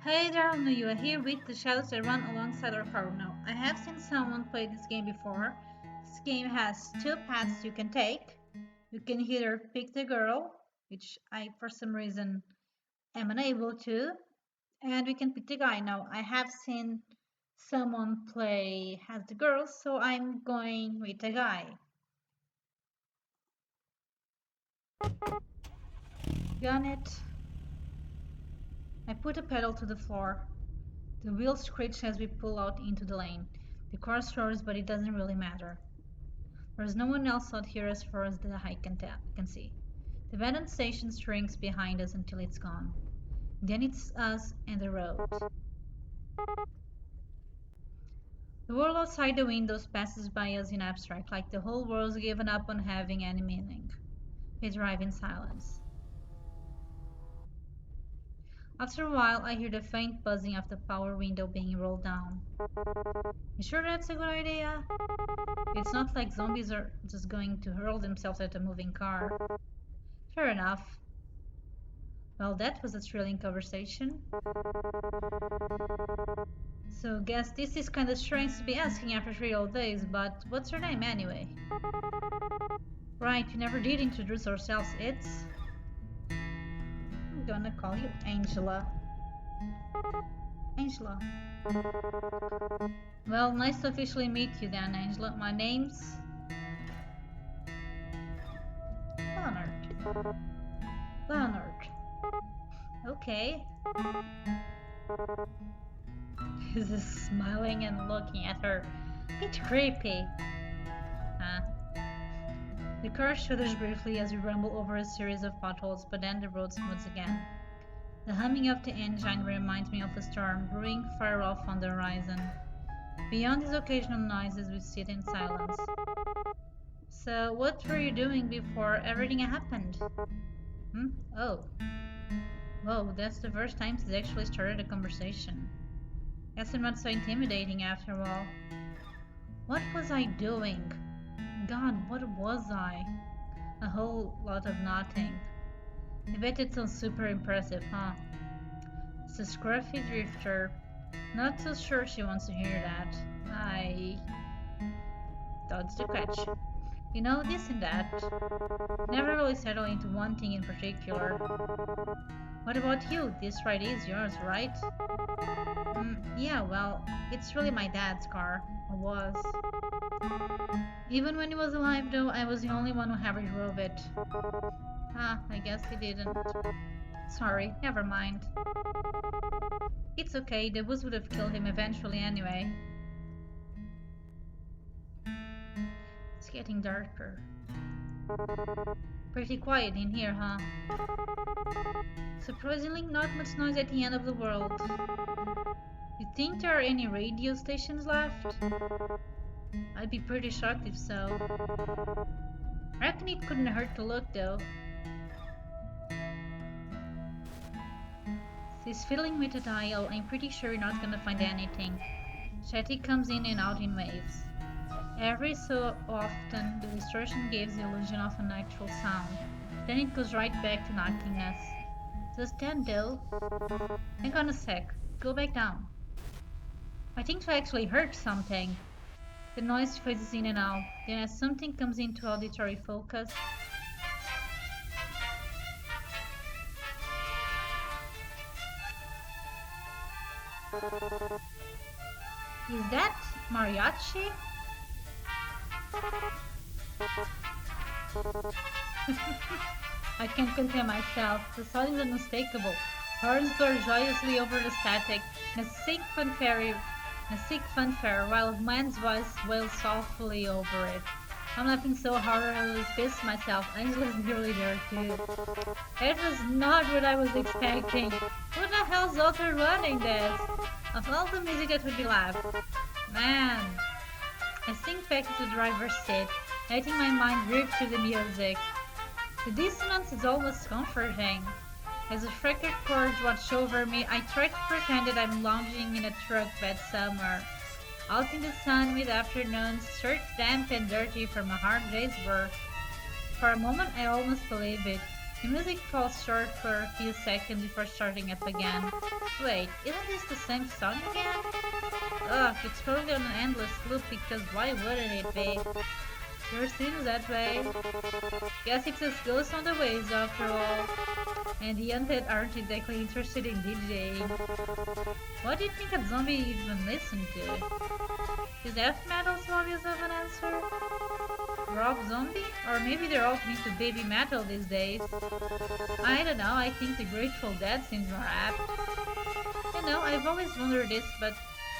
Hey there, you are here with the shadows that run alongside our car now. I have seen someone play this game before. This game has two paths you can take. You can either pick the girl, which I for some reason am unable to, and we can pick the guy. Now I have seen someone play as the girl, so I'm going with the guy. Gun it. I put a pedal to the floor. The wheels screech as we pull out into the lane. The car roars, but it doesn't really matter. There's no one else out here as far as the eye can see. The abandoned station shrinks behind us until it's gone. Then it's us and the road. The world outside the windows passes by us in abstract, like the whole world's given up on having any meaning. We drive in silence. After a while, I hear the faint buzzing of the power window being rolled down. You sure that's a good idea? It's not like zombies are just going to hurl themselves at a moving car. Fair enough. Well, that was a thrilling conversation. So, guess this is kind of strange to be asking after 3 whole days, but what's your name anyway? Right, we never did introduce ourselves. I'm gonna call you Angela. Angela. Well, nice to officially meet you then, Angela. My name's Leonard. Leonard. Okay. He's just smiling and looking at her. Bit creepy. Huh? The car shudders briefly as we rumble over a series of potholes, but then the road smooths again. The humming of the engine reminds me of a storm brewing far off on the horizon. Beyond these occasional noises, we sit in silence. So, what were you doing before everything happened? Oh. Whoa, that's the first time she's actually started a conversation. Guess I'm not so intimidating after all. What was I doing? God, what was I? A whole lot of nothing. I bet it sounds super impressive, huh? It's a scruffy drifter. Not so sure she wants to hear that. That's the catch. You know, this and that. Never really settle into one thing in particular. What about you? This ride is yours, right? Yeah, well, it's really my dad's car. Or was. Even when he was alive, though, I was the only one who ever drove it. I guess he didn't. Sorry, never mind. It's okay, the booze would have killed him eventually anyway. It's getting darker. Pretty quiet in here, huh? Surprisingly, not much noise at the end of the world. You think there are any radio stations left? I'd be pretty shocked if so. Reckon it couldn't hurt to look, though. She's fiddling with a dial. I'm pretty sure you're not gonna find anything. Static comes in and out in waves. Every so often, the distortion gives the illusion of an actual sound. Then it goes right back to nothingness. Just then, though. Hang on a sec. Go back down. I think I actually heard something. The noise phases in and out. Then as something comes into auditory focus, is that mariachi? I can't contain myself. The sound is unmistakable. Horns blur joyously over the static, and a sick fanfare, while a man's voice wails softly over it. I'm laughing so hard I really pissed myself. Angela's nearly there too. It was not what I was expecting. Who the hell's out there running this? Of all the music that would be loud. Man. I sink back into the driver's seat, letting my mind drift through the music. The dissonance is almost comforting. As a freckled chords watch over me, I try to pretend that I'm lounging in a truck bed somewhere. Out in the sun with afternoons, shirts damp and dirty from a hard day's work. For a moment I almost believe it. The music falls short for a few seconds before starting up again. Wait, isn't this the same song again? Ugh, it's probably on an endless loop because why wouldn't it be? Sure seems that way. Guess it just goes on the waves after all. And the undead aren't exactly interested in DJing. What do you think a zombie even listen to? Is death metal so obvious of an answer? Rob Zombie? Or maybe they're all into baby metal these days. I don't know, I think the Grateful Dead seems more apt. You know, I've always wondered this, but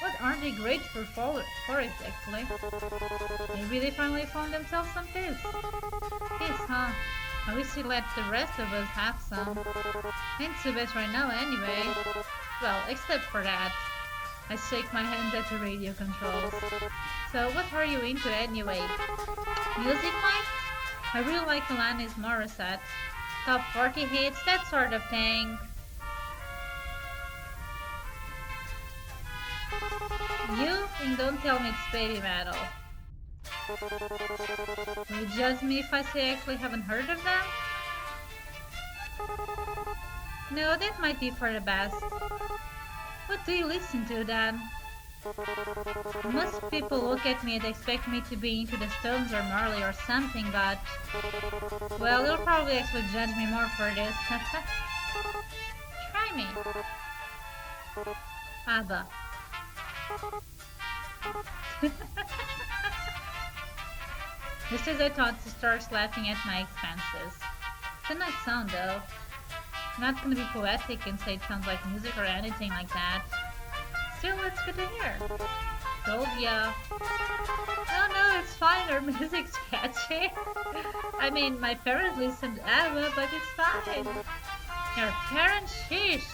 what aren't they grateful for exactly? Maybe they finally found themselves some peace. Peace, huh? I wish you'd let the rest of us have some. Ain't too bad right now anyway. Well, except for that. I shake my hand at the radio controls. So what are you into anyway? Music, Mike? I really like Alanis Morissette. Top 40 hits, that sort of thing. You? And don't tell me it's baby metal. Will you judge me if I say I actually haven't heard of them? No, that might be for the best. What do you listen to then? Most people look at me and expect me to be into the Stones or Marley or something, but... well, they'll probably actually judge me more for this. Try me. ABBA. Just as I thought, she starts laughing at my expenses. It's a nice sound though. I'm not gonna be poetic and say it sounds like music or anything like that. Still, it's good to hear. Told ya. No, it's fine, our music's catchy. I mean, my parents listen to ABBA, but it's fine. Your parents? Sheesh.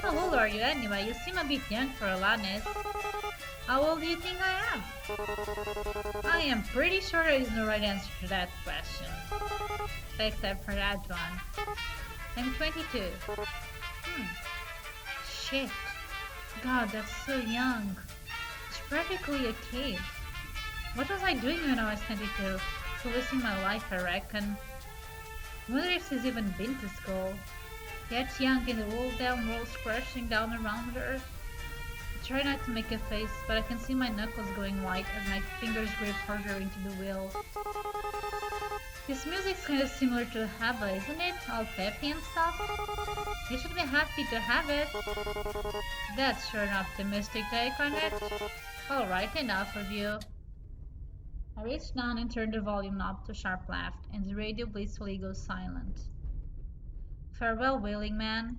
How old are you anyway? You seem a bit young for Alanis. How old do you think I am? I am pretty sure there is no right answer to that question. Except for that one. I'm 22. Shit. God, that's so young. It's practically a kid. What was I doing when I was 22? So wasting my life, I reckon. I wonder if she's even been to school. Yet young and the whole damn world's crashing down around her. I try not to make a face, but I can see my knuckles going white as my fingers grip harder into the wheel. This music's kind of similar to ABBA, isn't it? All peppy and stuff? You should be happy to have it. That's sure an optimistic take on it. Alright, enough of you. I reach down and turn the volume knob to sharp left, and the radio blissfully goes silent. Farewell, wailing man.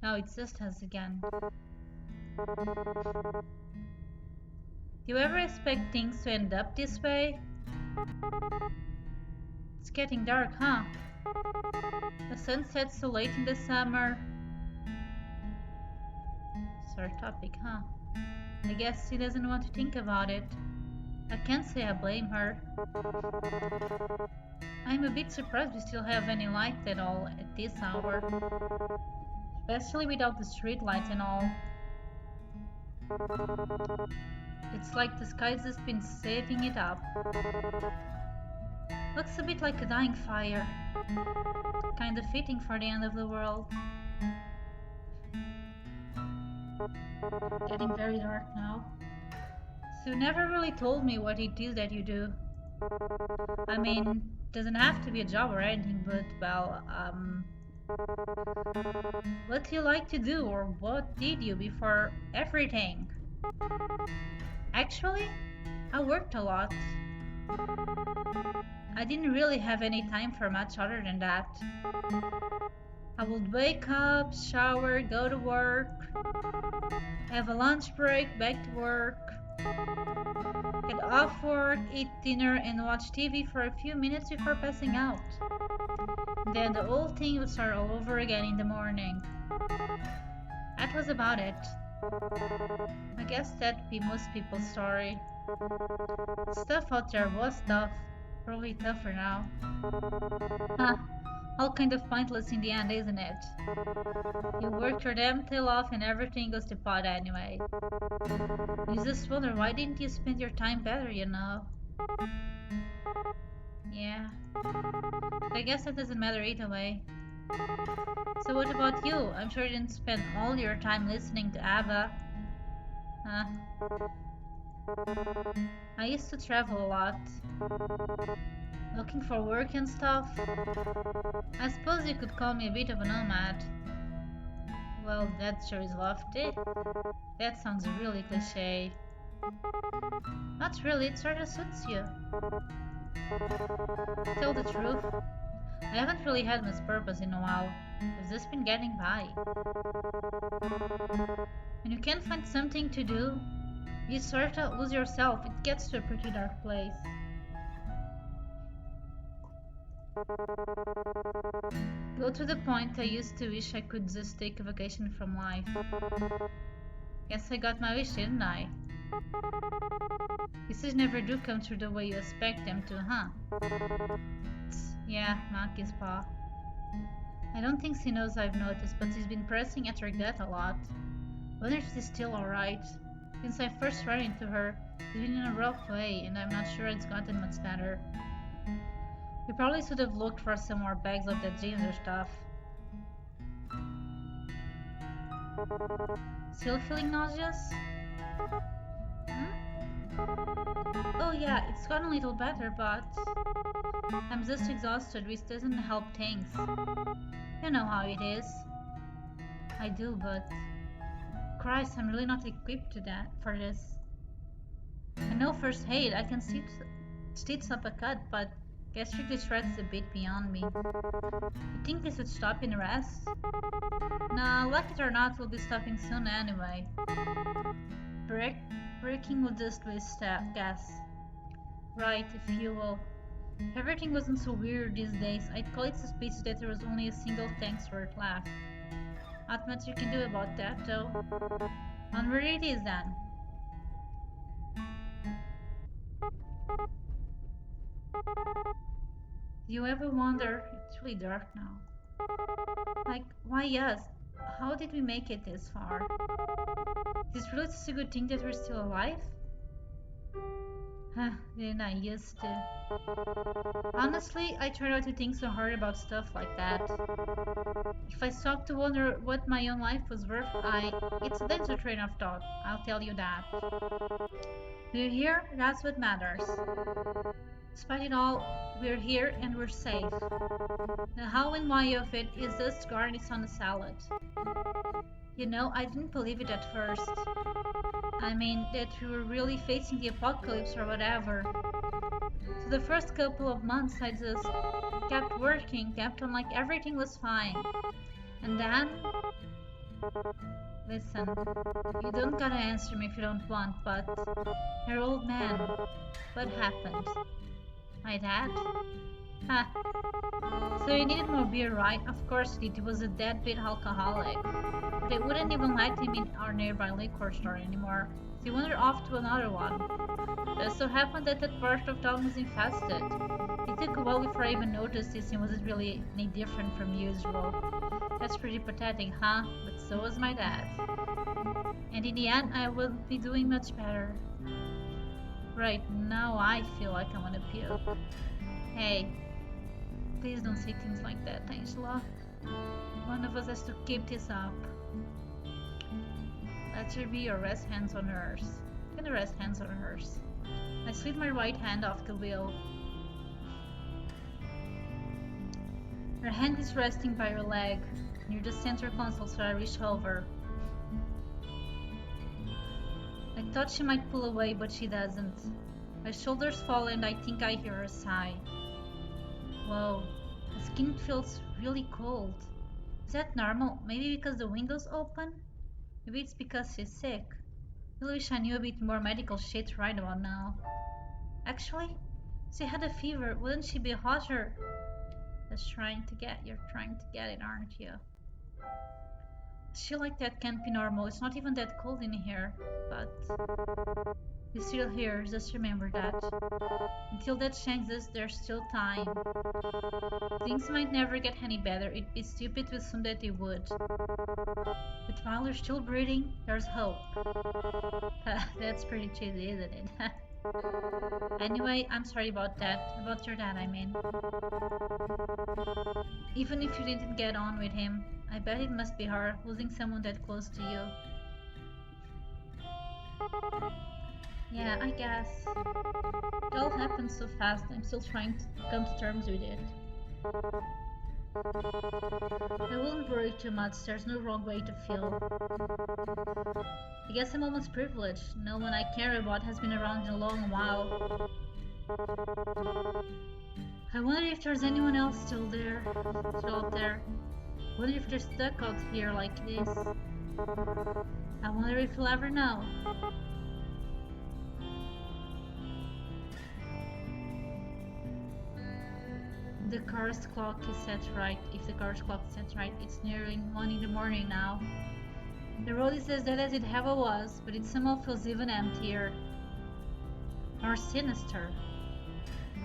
Now it's just us again. Do you ever expect things to end up this way? It's getting dark, huh? The sun sets so late in the summer. Sore topic, huh? I guess she doesn't want to think about it. I can't say I blame her. I'm a bit surprised we still have any light at all at this hour. Especially without the street lights and all. It's like the sky's just been saving it up. Looks a bit like a dying fire. Kinda fitting for the end of the world. Getting very dark now. So you never really told me what it is that you do. I mean, doesn't have to be a job or anything, but, well, what do you like to do, or what did you before everything? Actually, I worked a lot. I didn't really have any time for much other than that. I would wake up, shower, go to work, have a lunch break, back to work, get off work, eat dinner, and watch TV for a few minutes before passing out. Then the whole thing would start all over again in the morning. That was about it. I guess that'd be most people's story. Stuff out there was tough. Probably tougher now. Huh. All kind of pointless in the end, isn't it? You work your damn tail off and everything goes to pot anyway. You just wonder, why didn't you spend your time better, you know? Yeah. But I guess that doesn't matter either way. So what about you? I'm sure you didn't spend all your time listening to ABBA. Huh? I used to travel a lot, looking for work and stuff. I suppose you could call me a bit of a nomad. Well, that sure is lofty. That sounds really cliche. Not really, it sort of suits you. Tell the truth, I haven't really had much purpose in a while. I've just been getting by. When you can't find something to do, you sort of lose yourself. It gets to a pretty dark place. Go to the point I used to wish I could just take a vacation from life. Guess I got my wish, didn't I? Wishes never do come true the way you expect them to, huh? Yeah, monkey's paw. I don't think she knows I've noticed, but she's been pressing at her gut a lot. Wonder if she's still alright. Since I first ran into her, she's been in a rough way, and I'm not sure it's gotten much better. We probably should have looked for some more bags of that ginger stuff. Still feeling nauseous? Oh yeah, it's gotten a little better, but I'm just exhausted, which doesn't help things. You know how it is. I do, but Christ, I'm really not equipped for this. I know first aid, I can stitch up a cut, but gastric distress is a bit beyond me. You think we should stop and rest? Nah, like it or not, we'll be stopping soon anyway. Braking will just waste gas. Right, fuel. If everything wasn't so weird these days, I'd call it suspicious that there was only a single tank's worth left. Not much you can do about that, though. Onward it is then. Do you ever wonder? It's really dark now. Like, why us? How did we make it this far? Is it really such a good thing that we're still alive? Huh, didn't I used to? Honestly, I try not to think so hard about stuff like that. If I stop to wonder what my own life was worth, it's a denser train of thought, I'll tell you that. We're here, that's what matters. Despite it all, we're here and we're safe. The how and why of it is just garnish on a salad. You know, I didn't believe it at first. I mean, that we were really facing the apocalypse or whatever. So the first couple of months I just kept working, kept on like everything was fine. And then... Listen, you don't gotta answer me if you don't want, but... Your old man, what happened? My dad? Ha. So he needed more beer, right? Of course he did. He was a deadbeat alcoholic. But they wouldn't even let him in our nearby liquor store anymore. So he wandered off to another one. It so happened that part of town was infested. It took a while before I even noticed this and wasn't really any different from usual. That's pretty pathetic, huh? But so was my dad. And in the end, I will be doing much better. Right now I feel like I'm gonna puke. Hey, please don't say things like that, Angela. One of us has to keep this up. Let her be or rest hands on hers. I'm gonna rest hands on hers. I slid my right hand off the wheel. Her hand is resting by her leg, near the center console, so I reach over. I thought she might pull away, but she doesn't. My shoulders fall and I think I hear her sigh. Whoa, the skin feels really cold. Is that normal? Maybe because the window's open? Maybe it's because she's sick. I wish I knew a bit more medical shit right about now. Actually, if she had a fever, wouldn't she be hotter? You're trying to get it, aren't you? A chill like that can't be normal. It's not even that cold in here, but you're still here, just remember that. Until that changes, there's still time. Things might never get any better. It'd be stupid to assume that they would. But while you're still breathing, there's hope. That's pretty cheesy, isn't it? Anyway, I'm sorry about that. About your dad, I mean. Even if you didn't get on with him, I bet it must be hard losing someone that close to you. Yeah, I guess. It all happened so fast, I'm still trying to come to terms with it. I wouldn't worry too much, there's no wrong way to feel. I guess I'm almost privileged. No one I care about has been around in a long while. I wonder if there's anyone else still out there. I wonder if they're stuck out here like this. I wonder if you'll ever know. The car's clock is set right. If the car's clock is set right, it's nearing 1 in the morning now. The road is as dead as it ever was, but it somehow feels even emptier. More sinister.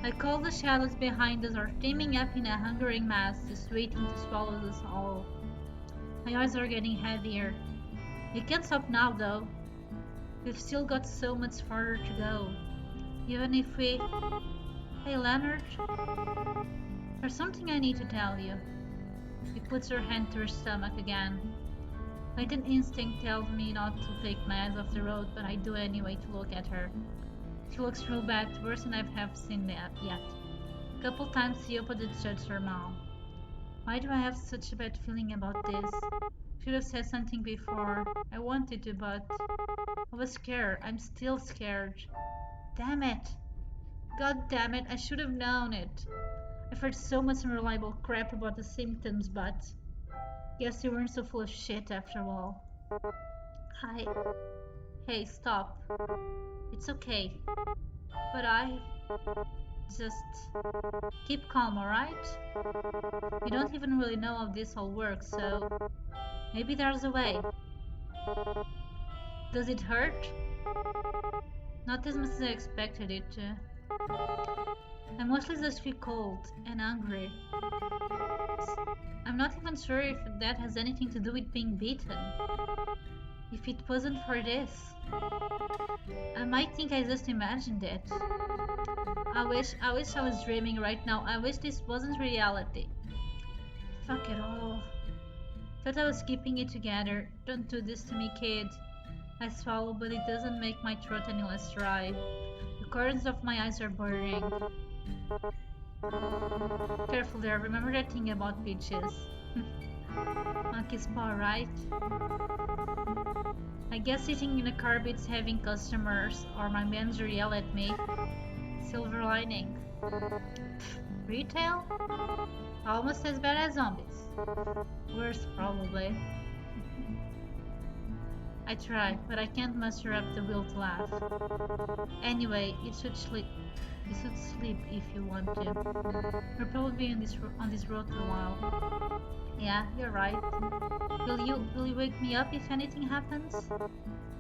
I call the shadows behind us are teaming up in a hungering mass, just waiting to swallow us all. My eyes are getting heavier. You can't stop now, though. We've still got so much farther to go. Even if we... Hey, Leonard. There's something I need to tell you. She puts her hand to her stomach again. My instinct tells me not to take my eyes off the road, but I do anyway to look at her. She looks real bad, worse than I have seen yet. A couple times she opened and shut her mouth. Why do I have such a bad feeling about this? Should have said something before. I wanted to, but I was scared. I'm still scared. Damn it. God damn it, I should have known it. I've heard so much unreliable crap about the symptoms, but guess you weren't so full of shit after all. Hi. Hey, stop. It's okay. But I just keep calm, alright? You don't even really know how this all works, so maybe there's a way. Does it hurt? Not as much as I expected it to. I mostly just feel cold and hungry. I'm not even sure if that has anything to do with being beaten. If it wasn't for this, I might think I just imagined it. I wish I was dreaming right now. I wish this wasn't reality. Fuck it all. Thought I was keeping it together. Don't do this to me, kid. I swallow, but it doesn't make my throat any less dry. The corners of my eyes are burning. Careful there, remember that thing about peaches. Monkey's paw, right? I guess sitting in a car beats having customers, or my manager yell at me. Silver lining. Retail? Almost as bad as zombies. Worse, probably. I try, but I can't muster up the will to laugh. Anyway, you should sleep. You should sleep if you want to. We're probably on this road for a while. Yeah, you're right. Will you wake me up if anything happens?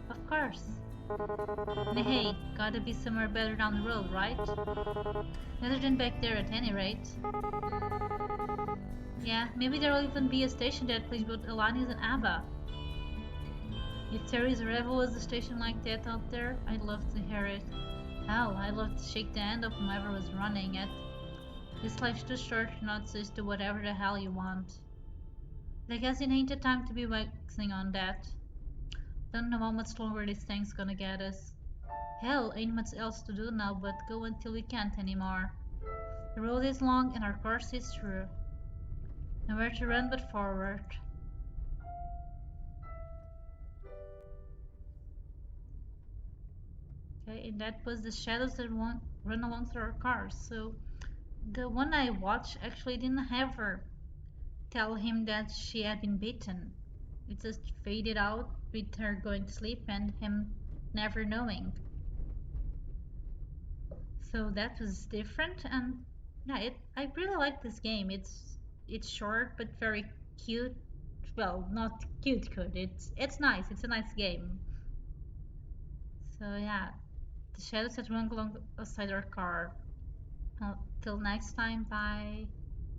Of course. And hey, gotta be somewhere better down the road, right? Better than back there at any rate. Yeah, maybe there'll even be a station that plays both Alanis and ABBA. If Terry's Revel was a station like that out there, I'd love to hear it. Hell, I'd love to shake the hand of whoever was running it. This life's too short not to just do whatever the hell you want. But I guess it ain't the time to be waxing on that. Don't know how much longer this thing's gonna get us. Hell, ain't much else to do now but go until we can't anymore. The road is long and our course is through. Nowhere to run but forward. Okay, and that was the shadows that run alongside our cars. So the one I watched actually didn't have her tell him that she had been beaten. It just faded out with her going to sleep and him never knowing. So that was different, and yeah, I really like this game. It's short but very cute. Well, not cute, cute. It's nice. It's a nice game. So yeah, the shadows that run alongside our car. Till next time, bye.